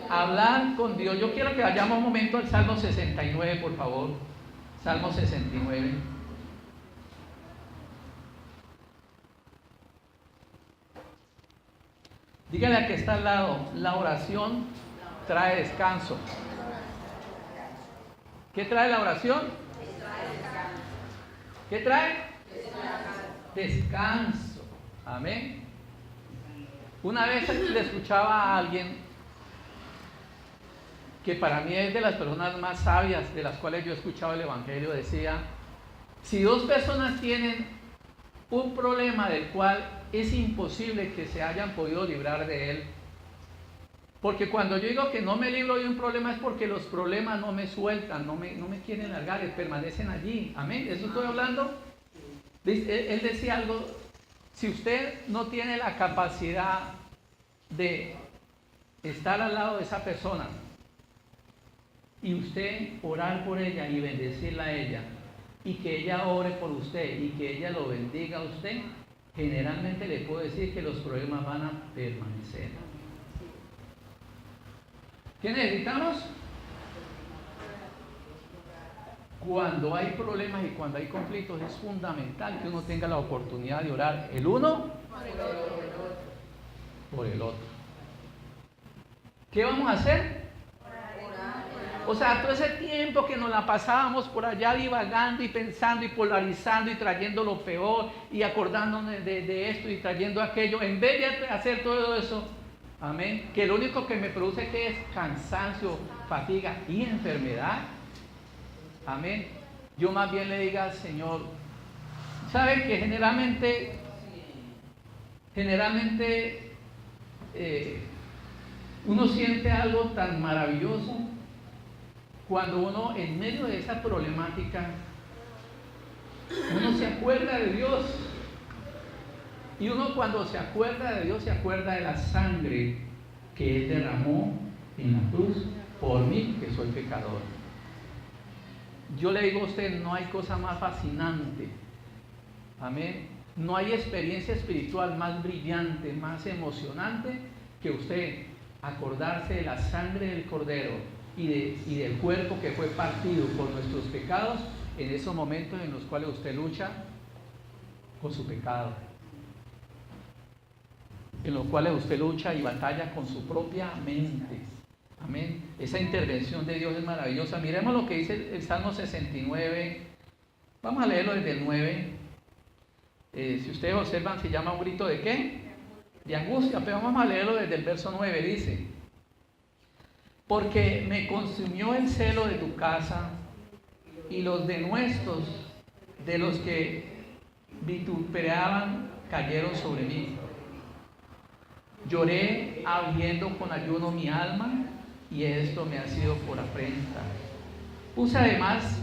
Hablar con Dios. Yo quiero que vayamos un momento al Salmo 69, por favor. Salmo 69. Dígale al que está al lado, la oración trae descanso. ¿Qué trae la oración? ¿Qué trae? Descanso. Amén. Una vez le escuchaba a alguien que para mí es de las personas más sabias de las cuales yo he escuchado el Evangelio, decía, si dos personas tienen un problema del cual es imposible que se hayan podido librar de él, porque cuando yo digo que no me libro de un problema es porque los problemas no me sueltan, no me quieren largar, permanecen allí. Amén. ¿Eso estoy hablando? Él decía algo, si usted no tiene la capacidad de estar al lado de esa persona y usted orar por ella y bendecirla a ella y que ella ore por usted y que ella lo bendiga a usted, generalmente le puedo decir que los problemas van a permanecer. ¿Qué necesitamos? Cuando hay problemas y cuando hay conflictos es fundamental que uno tenga la oportunidad de orar el uno por el otro. ¿Qué vamos a hacer? O sea, todo ese tiempo que nos la pasábamos por allá divagando y pensando y polarizando y trayendo lo peor y acordándonos de esto y trayendo aquello, en vez de hacer todo eso, amén, que lo único que me produce que es cansancio, fatiga y enfermedad, amén, yo más bien le diga al Señor, ¿saben que generalmente uno siente algo tan maravilloso cuando uno en medio de esa problemática uno se acuerda de Dios? Y uno cuando se acuerda de Dios se acuerda de la sangre que Él derramó en la cruz por mí, que soy pecador. Yo le digo a usted, no hay cosa más fascinante, amén, no hay experiencia espiritual más brillante, más emocionante que usted acordarse de la sangre del Cordero y del cuerpo que fue partido por nuestros pecados en esos momentos en los cuales usted lucha con su pecado, en los cuales usted lucha y batalla con su propia mente. Amén. Esa intervención de Dios es maravillosa. Miremos lo que dice el Salmo 69. Vamos a leerlo desde el 9. Si ustedes observan, se llama un grito de ¿qué? De angustia. Pero vamos a leerlo desde el verso 9. Dice: porque me consumió el celo de tu casa y los denuestos de los que vituperaban cayeron sobre mí. Lloré habiendo con ayuno mi alma, y esto me ha sido por afrenta. Puse además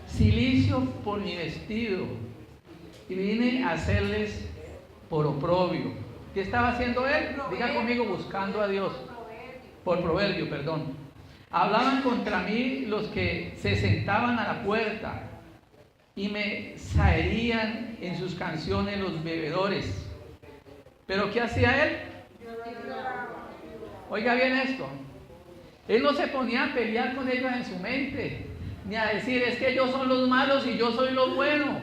cilicio por mi vestido, y vine a hacerles por oprobio. ¿Qué estaba haciendo él? Diga conmigo, buscando a Dios. Por proverbio, perdón. Hablaban contra mí los que se sentaban a la puerta, y me zaherían en sus canciones los bebedores. ¿Pero qué hacía él? Oiga bien esto. Él no se ponía a pelear con ellos en su mente, ni a decir, es que ellos son los malos y yo soy los buenos.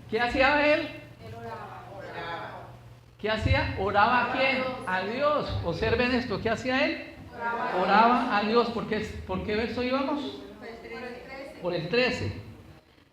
¿Qué hacía él? ¿Qué hacía? ¿Oraba a quién? A Dios. Observen esto, ¿qué hacía él? Oraba a Dios. ¿Por qué verso íbamos? Por el 13.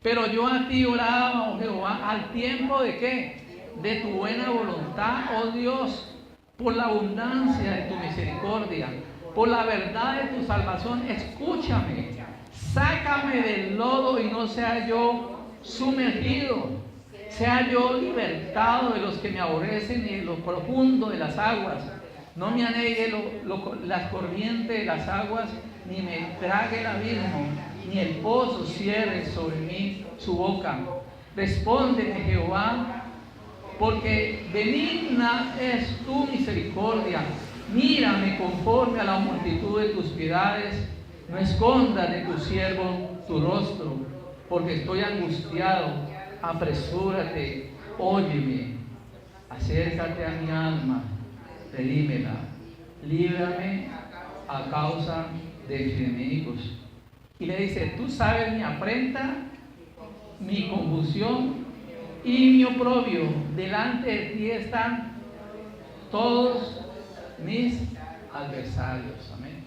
Pero yo a ti oraba, oh Jehová, al tiempo de ¿qué? De tu buena voluntad, oh Dios, por la abundancia de tu misericordia, por la verdad de tu salvación. Escúchame, sácame del lodo y no sea yo sumergido, sea yo libertado de los que me aborrecen y en lo profundo de las aguas. No me anegue las corrientes de las aguas, ni me trague el abismo, ni el pozo cierre sobre mí su boca. Respóndeme, Jehová, porque benigna es tu misericordia. Mírame conforme a la multitud de tus piedades. No escondas de tu siervo tu rostro, porque estoy angustiado. Apresúrate, óyeme, acércate a mi alma, redímela, líbrame a causa de mis enemigos. Y le dice, tú sabes mi afrenta, mi confusión y mi oprobio. Delante de ti están todos mis adversarios. Amén.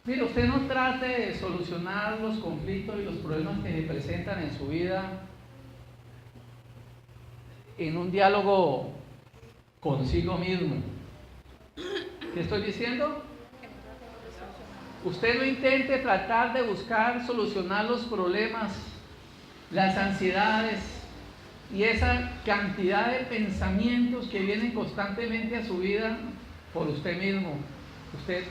Mire, usted no trate de solucionar los conflictos y los problemas que se presentan en su vida en un diálogo consigo mismo. ¿Qué estoy diciendo? Usted no intente tratar de buscar solucionar los problemas, las ansiedades y esa cantidad de pensamientos que vienen constantemente a su vida por usted mismo. Usted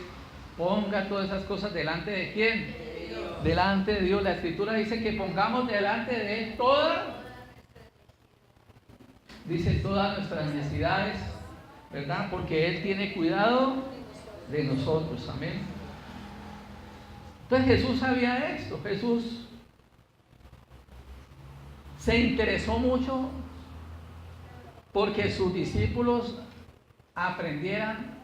ponga todas esas cosas delante de ¿quién? De Dios. Delante de Dios. La Escritura dice que pongamos delante de Él todas nuestras necesidades, ¿verdad? Porque Él tiene cuidado de nosotros. Amén. Entonces Jesús sabía esto. Jesús se interesó mucho porque sus discípulos aprendieran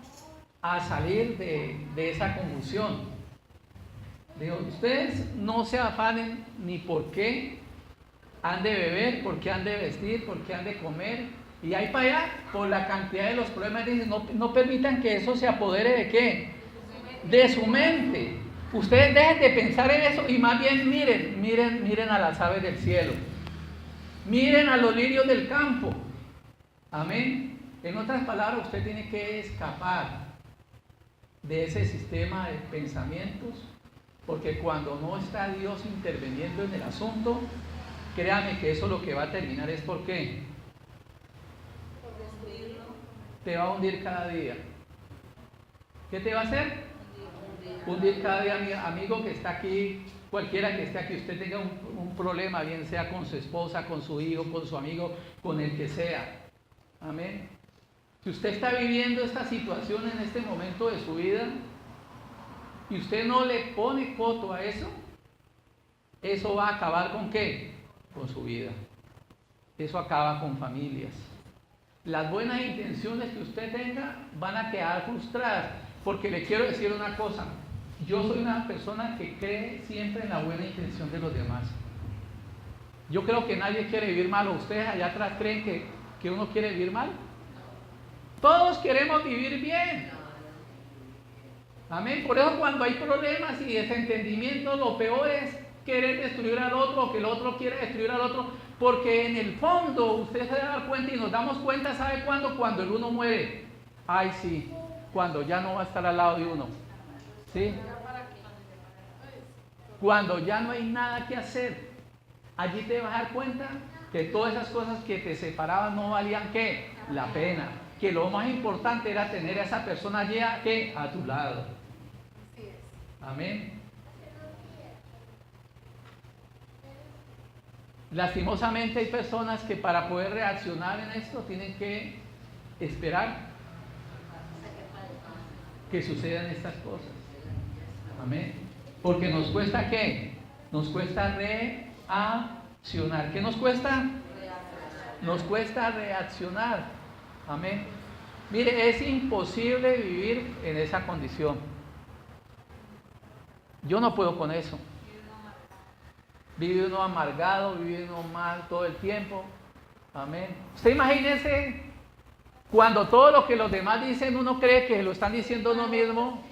a salir de esa confusión. Digo, ustedes no se afanen ni por qué han de beber, por qué han de vestir, por qué han de comer, y ahí para allá, por la cantidad de los problemas, dicen, no permitan que eso se apodere de qué, de su mente. Ustedes dejen de pensar en eso y más bien miren a las aves del cielo, miren a los lirios del campo. Amén. En otras palabras, usted tiene que escapar de ese sistema de pensamientos, porque cuando no está Dios interviniendo en el asunto, créame que eso lo que va a terminar es ¿por qué? Te va a hundir cada día. ¿Qué te va a hacer? Hundir cada día. Amigo que está aquí, cualquiera que esté aquí, usted tenga un problema, bien sea con su esposa, con su hijo, con su amigo, con el que sea. Amén. Si usted está viviendo esta situación en este momento de su vida y usted no le pone coto a eso, eso va a acabar ¿con qué? Con su vida. Eso acaba con familias. Las buenas intenciones que usted tenga van a quedar frustradas, porque le quiero decir una cosa, yo soy una persona que cree siempre en la buena intención de los demás. Yo creo que nadie quiere vivir mal. ¿O ustedes allá atrás creen que uno quiere vivir mal? Todos queremos vivir bien. Amén. Por eso cuando hay problemas y desentendimientos, lo peor es querer destruir al otro o que el otro quiere destruir al otro, porque en el fondo usted se da cuenta y nos damos cuenta, ¿sabe cuándo? Cuando el uno muere. Ay, sí, cuando ya no va a estar al lado de uno. ¿Sí? Cuando ya no hay nada que hacer, allí te vas a dar cuenta que todas esas cosas que te separaban no valían ¿qué? La pena. Que lo más importante era tener a esa persona allí ¿qué? A tu lado. Amén. Lastimosamente hay personas que para poder reaccionar en esto tienen que esperar que sucedan estas cosas. Amén. Porque nos cuesta ¿qué? Nos cuesta reaccionar. ¿Qué nos cuesta? Nos cuesta reaccionar. Amén. Mire, es imposible vivir en esa condición. Yo no puedo con eso. Vive uno amargado, vive uno mal todo el tiempo. Amén. Usted imagínese cuando todo lo que los demás dicen uno cree que lo están diciendo uno mismo.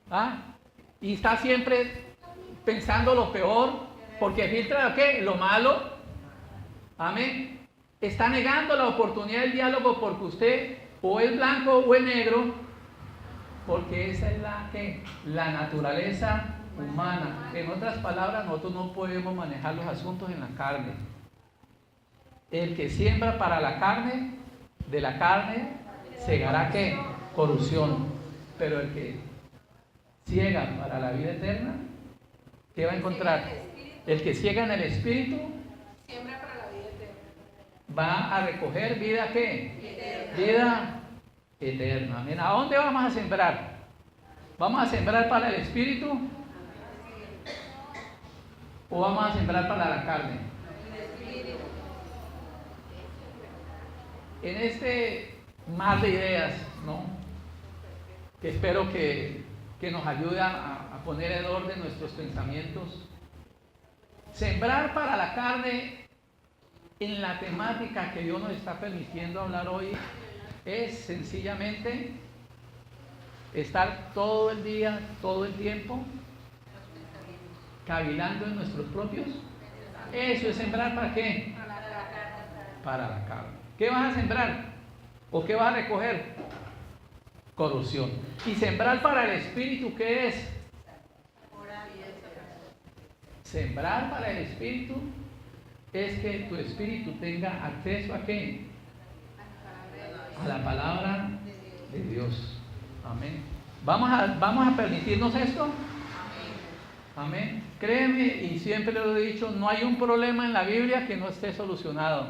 ¿Ah? Y está siempre pensando lo peor, porque filtra ¿qué? Lo malo. Amén. Está negando la oportunidad del diálogo porque usted o es blanco o es negro, porque esa es la naturaleza humana. En otras palabras, nosotros no podemos manejar los asuntos en la carne. El que siembra para la carne, de la carne segará ¿qué? Corrupción. Pero el que ciega para la vida eterna, ¿qué va a encontrar? El que ciega en el espíritu siembra para la vida eterna. Va a recoger vida ¿qué? Vida eterna. Amén. ¿A dónde vamos a sembrar? ¿Vamos a sembrar para el espíritu? ¿O vamos a sembrar para la carne? En este mar de ideas, ¿no? Que espero que nos ayude a poner en orden nuestros pensamientos. Sembrar para la carne en la temática que Dios nos está permitiendo hablar hoy es sencillamente estar todo el día, todo el tiempo cavilando en nuestros propios. Eso es sembrar ¿para qué? Para la carne. ¿Qué vas a sembrar? ¿O qué vas a recoger? Corrupción. Y sembrar para el espíritu, ¿qué es? Sembrar para el espíritu es que tu espíritu tenga acceso ¿a qué? A la palabra de Dios. Amén. ¿Vamos a permitirnos esto? Amén. Créeme, y siempre lo he dicho, no hay un problema en la Biblia que no esté solucionado.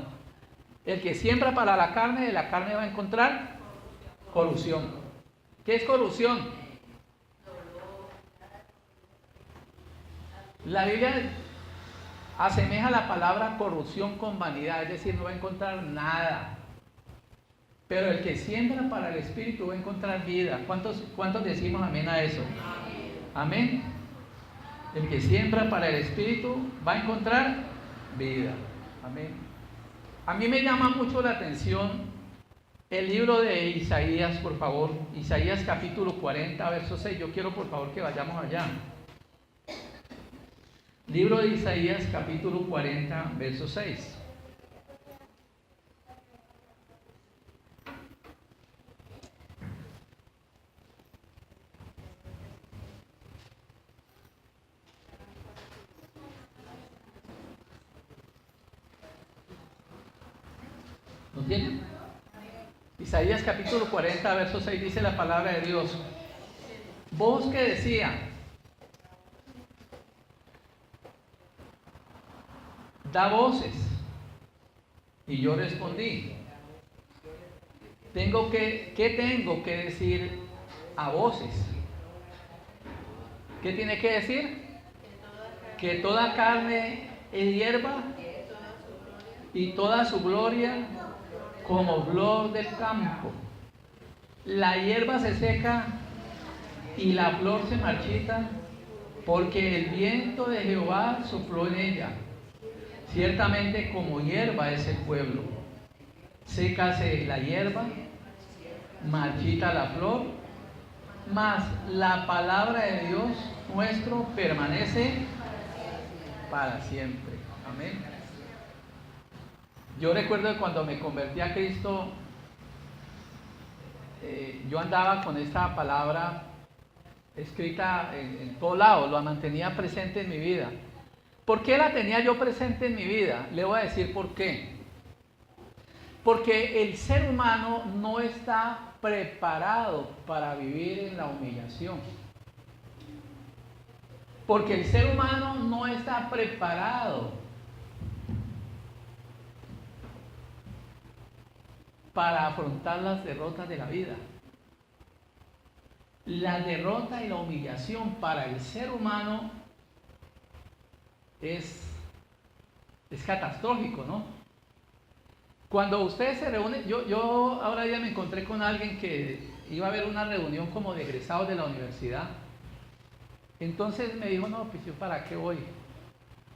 El que siembra para la carne, de la carne va a encontrar corrupción. ¿Qué es corrupción? La Biblia asemeja la palabra corrupción con vanidad, es decir, no va a encontrar nada. Pero el que siembra para el Espíritu va a encontrar vida. ¿Cuántos decimos amén a eso? Amén. El que siembra para el Espíritu va a encontrar vida. Amén. A mí me llama mucho la atención el libro de Isaías, por favor. Isaías capítulo 40, verso 6. Yo quiero por favor que vayamos allá. Libro de Isaías capítulo 40, verso 6. ¿Lo tienen? Isaías capítulo 40, verso 6 dice la palabra de Dios. Voz que decía: da voces. Y yo respondí: ¿qué tengo que decir a voces? ¿Qué tiene que decir? Que toda carne es hierba y toda su gloria como flor del campo. La hierba se seca y la flor se marchita, porque el viento de Jehová sopló en ella. Ciertamente como hierba es el pueblo. Sécase la hierba, marchita la flor, mas la palabra de Dios nuestro permanece para siempre. Amén. Yo recuerdo que cuando me convertí a Cristo, yo andaba con esta palabra escrita en todos lados, la mantenía presente en mi vida. ¿Por qué la tenía yo presente en mi vida? Le voy a decir por qué. Porque el ser humano no está preparado para vivir en la humillación. Porque el ser humano no está preparado para afrontar las derrotas de la vida. La derrota y la humillación para el ser humano es catastrófico, ¿no? Cuando ustedes se reúnen, yo ahora ya me encontré con alguien que iba a haber una reunión como de egresados de la universidad. Entonces me dijo: no, pues yo para qué voy,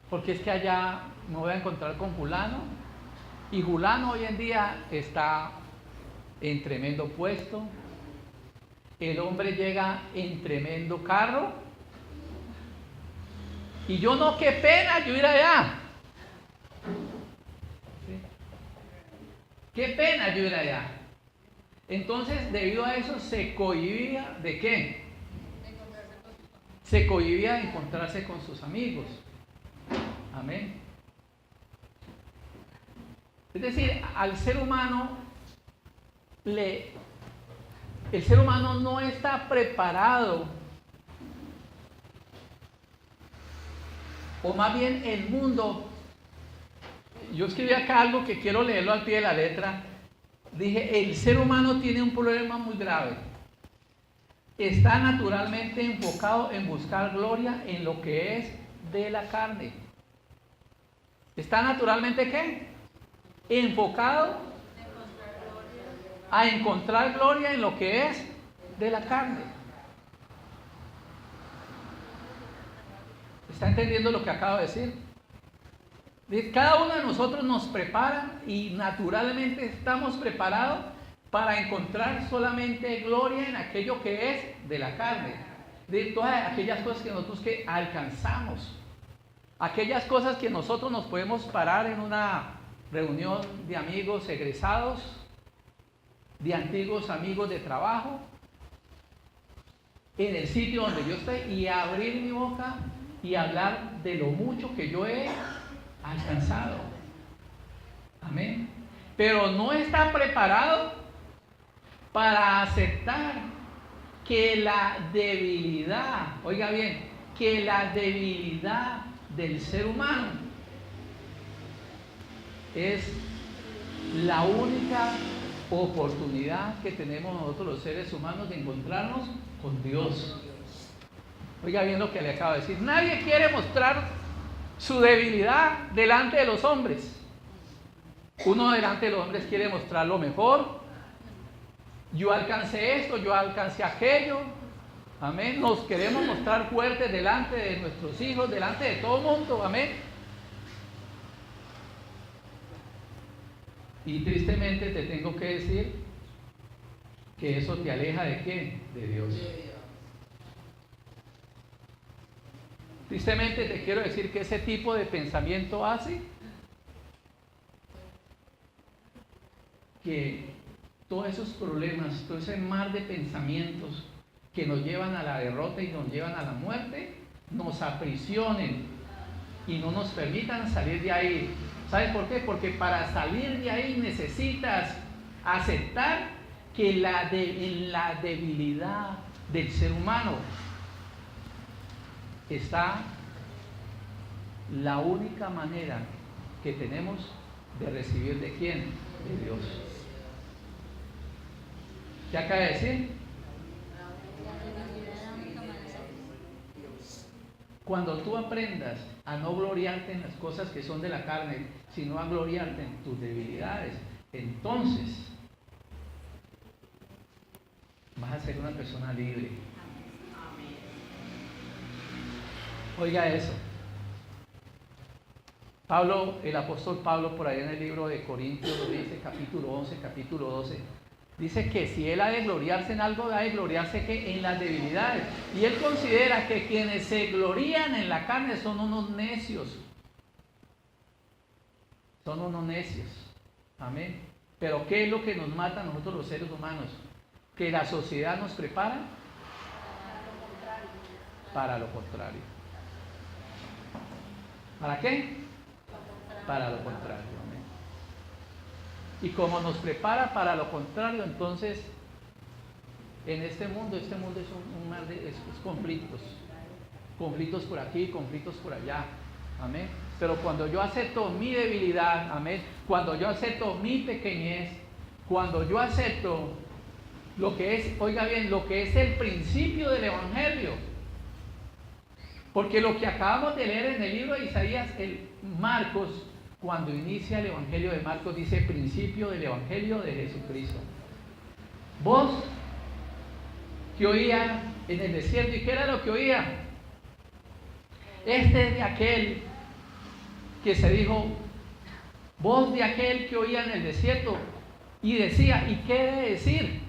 porque es que allá me voy a encontrar con fulano, y fulano hoy en día está en tremendo puesto, el hombre llega en tremendo carro, y yo no, qué pena yo ir allá. ¿Sí? Qué pena yo ir allá. Entonces, debido a eso, se cohibía ¿de qué? Se cohibía de encontrarse con sus amigos. Amén. Es decir, al ser humano el ser humano no está preparado, o más bien el mundo. Yo escribí acá algo que quiero leerlo al pie de la letra. Dije: el ser humano tiene un problema muy grave. Está naturalmente enfocado en buscar gloria en lo que es de la carne. ¿Está naturalmente qué? Enfocado a encontrar gloria en lo que es de la carne. ¿Está entendiendo lo que acabo de decir? Cada uno de nosotros nos prepara y naturalmente estamos preparados para encontrar solamente gloria en aquello que es de la carne, de todas aquellas cosas que nosotros que alcanzamos, aquellas cosas que nosotros nos podemos parar en una reunión de amigos egresados, de antiguos amigos de trabajo, en el sitio donde yo estoy, y abrir mi boca y hablar de lo mucho que yo he alcanzado. Amén. Pero no está preparado para aceptar que la debilidad, oiga bien, que la debilidad del ser humano es la única oportunidad que tenemos nosotros los seres humanos de encontrarnos con Dios. Oiga bien lo que le acabo de decir. Nadie quiere mostrar su debilidad delante de los hombres. Uno delante de los hombres quiere mostrar lo mejor, yo alcancé esto, yo alcancé aquello. Amén. Nos queremos mostrar fuertes delante de nuestros hijos, delante de todo el mundo. Amén. Y tristemente te tengo que decir que eso te aleja de ¿qué? De Dios. Tristemente te quiero decir que ese tipo de pensamiento hace que todos esos problemas, todo ese mar de pensamientos que nos llevan a la derrota y nos llevan a la muerte, nos aprisionen y no nos permitan salir de ahí. ¿Sabes por qué? Porque para salir de ahí necesitas aceptar que en la debilidad del ser humano está la única manera que tenemos de recibir ¿de quién? De Dios. ¿Qué acaba de decir? Cuando tú aprendas a no gloriarte en las cosas que son de la carne, sino a gloriarte en tus debilidades, entonces vas a ser una persona libre. Oiga eso. Pablo, el apóstol Pablo, por ahí en el libro de Corintios, lo dice, capítulo 11, capítulo 12, dice que si él ha de gloriarse en algo, ha de gloriarse que en las debilidades. Y él considera que quienes se glorían en la carne son unos necios. Son unos necios. Amén. Pero ¿qué es lo que nos mata a nosotros los seres humanos? Que la sociedad nos prepara para lo contrario. ¿Para qué? Para lo contrario. Amén. Y como nos prepara para lo contrario, entonces en este mundo es un mar de conflictos. Conflictos por aquí, conflictos por allá. Amén. Pero cuando yo acepto mi debilidad, amén, cuando yo acepto mi pequeñez, cuando yo acepto lo que es, oiga bien, lo que es el principio del Evangelio. Porque lo que acabamos de leer en el libro de Isaías, el Marcos, cuando inicia el Evangelio de Marcos, dice principio del Evangelio de Jesucristo. Voz que oía en el desierto, ¿y qué era lo que oía? Este es de aquel que se dijo, voz de aquel que oía en el desierto, y decía, ¿y qué debe decir?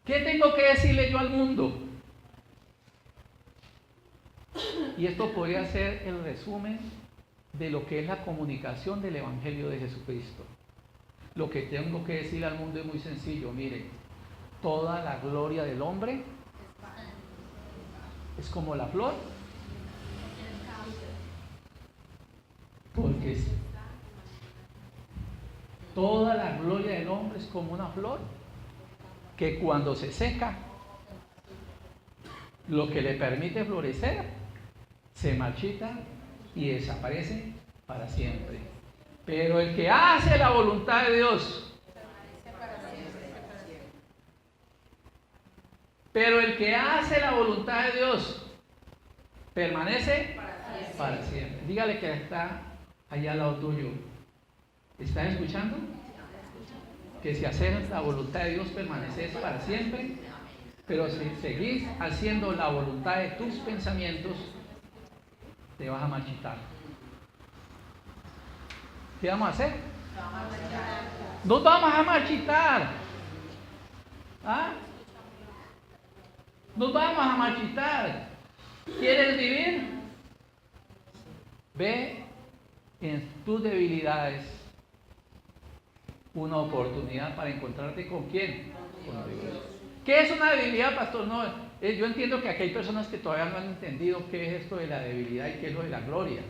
¿Qué tengo que decirle yo al mundo? Y esto podría ser el resumen de lo que es la comunicación del Evangelio de Jesucristo. Lo que tengo que decirle al mundo es muy sencillo. Mire, toda la gloria del hombre es como la flor, porque toda la gloria del hombre es como una flor que cuando se seca, lo que le permite florecer se marchita y desaparece para siempre. Pero el que hace la voluntad de Dios, pero el que hace la voluntad de Dios permanece para siempre. Dígale que está allá al lado tuyo. ¿Estás escuchando? Que si haces la voluntad de Dios permaneces para siempre, pero si seguís haciendo la voluntad de tus pensamientos, te vas a marchitar. ¿Qué vamos a hacer? Nos vamos a marchitar. ¿Ah? Nos vamos a marchitar. ¿Quieres vivir? Ve en tus debilidades una oportunidad para encontrarte con ¿quién? Con Dios. ¿Qué es una debilidad, pastor? No, yo entiendo que aquí hay personas que todavía no han entendido qué es esto de la debilidad y qué es lo de la gloria.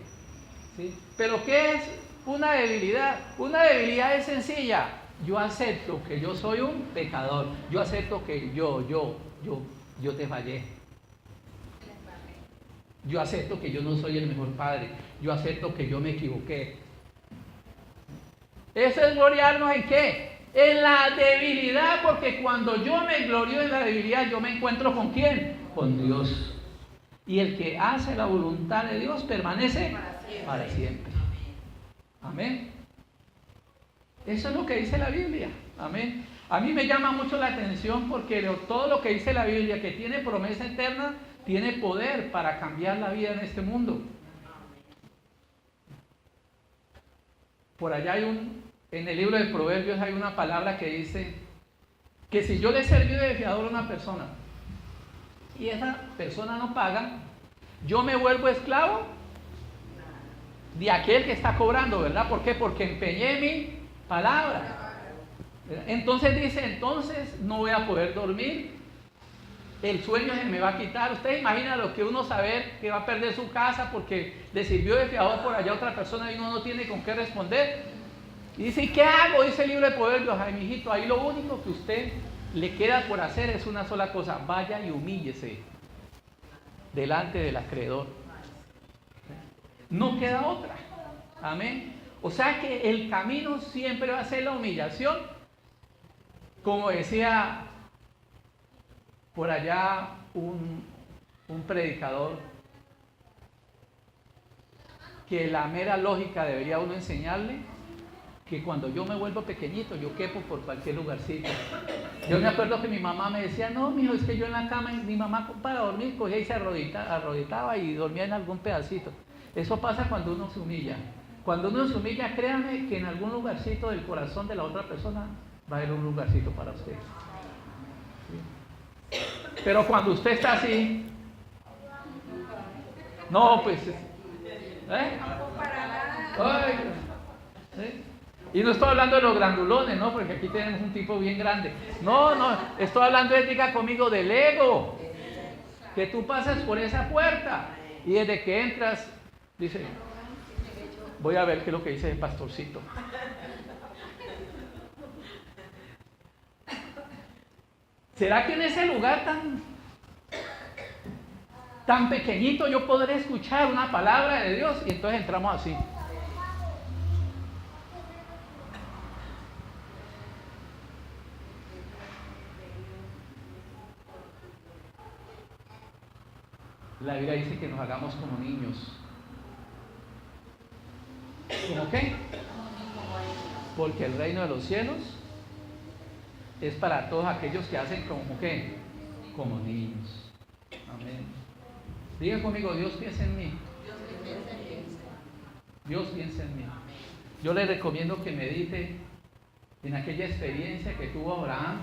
¿Sí? Pero ¿qué es una debilidad? Una debilidad es sencilla. Yo acepto que yo soy un pecador. Yo acepto que yo te fallé. Yo acepto que yo no soy el mejor padre. Yo acepto que yo me equivoqué. ¿Eso es gloriarnos en qué? En la debilidad, porque cuando yo me glorio en la debilidad, yo me encuentro ¿con quién? Con Dios. Y el que hace la voluntad de Dios permanece para siempre. Amén. Eso es lo que dice la Biblia. Amén. A mí me llama mucho la atención porque todo lo que dice la Biblia, que tiene promesa eterna, tiene poder para cambiar la vida en este mundo. Por allá en el libro de Proverbios hay una palabra que dice que si yo le he servido de fiador a una persona y esa persona no paga, yo me vuelvo esclavo de aquel que está cobrando, ¿verdad? ¿Por qué? Porque empeñé mi palabra. Entonces dice, entonces no voy a poder dormir, el sueño se me va a quitar. Usted imagina lo que uno saber que va a perder su casa porque le sirvió de fiador por allá a otra persona y uno no tiene con qué responder. Y dice, ¿y qué hago? Dice el libro de Proverbios, ay, mijito, ahí lo único que usted le queda por hacer es una sola cosa, vaya y humíllese delante del acreedor. No queda otra. Amén. O sea que el camino siempre va a ser la humillación. Como decía por allá un predicador, que la mera lógica debería uno enseñarle que cuando yo me vuelvo pequeñito, yo quepo por cualquier lugarcito. Yo me acuerdo que mi mamá me decía, no, mijo, es que yo en la cama, mi mamá para dormir cogía y se arrodillaba y dormía en algún pedacito. Eso pasa cuando uno se humilla. Cuando uno se humilla, créame que en algún lugarcito del corazón de la otra persona va a haber un lugarcito para usted. ¿Sí? Pero cuando usted está así, no, pues, ay, ¿sí? Y no estoy hablando de los grandulones, ¿no? Porque aquí tenemos un tipo bien grande. No, estoy hablando, diga conmigo, del ego. Que tú pasas por esa puerta y desde que entras, dice, voy a ver qué es lo que dice el pastorcito. ¿Será que en ese lugar tan pequeñito yo podré escuchar una palabra de Dios? Y entonces entramos así. La Biblia dice que nos hagamos como niños. ¿Cómo qué? Porque el reino de los cielos es para todos aquellos que hacen como qué, como niños. Amén. Diga conmigo, Dios piensa en mí. Dios piensa en mí. Yo le recomiendo que medite en aquella experiencia que tuvo Abraham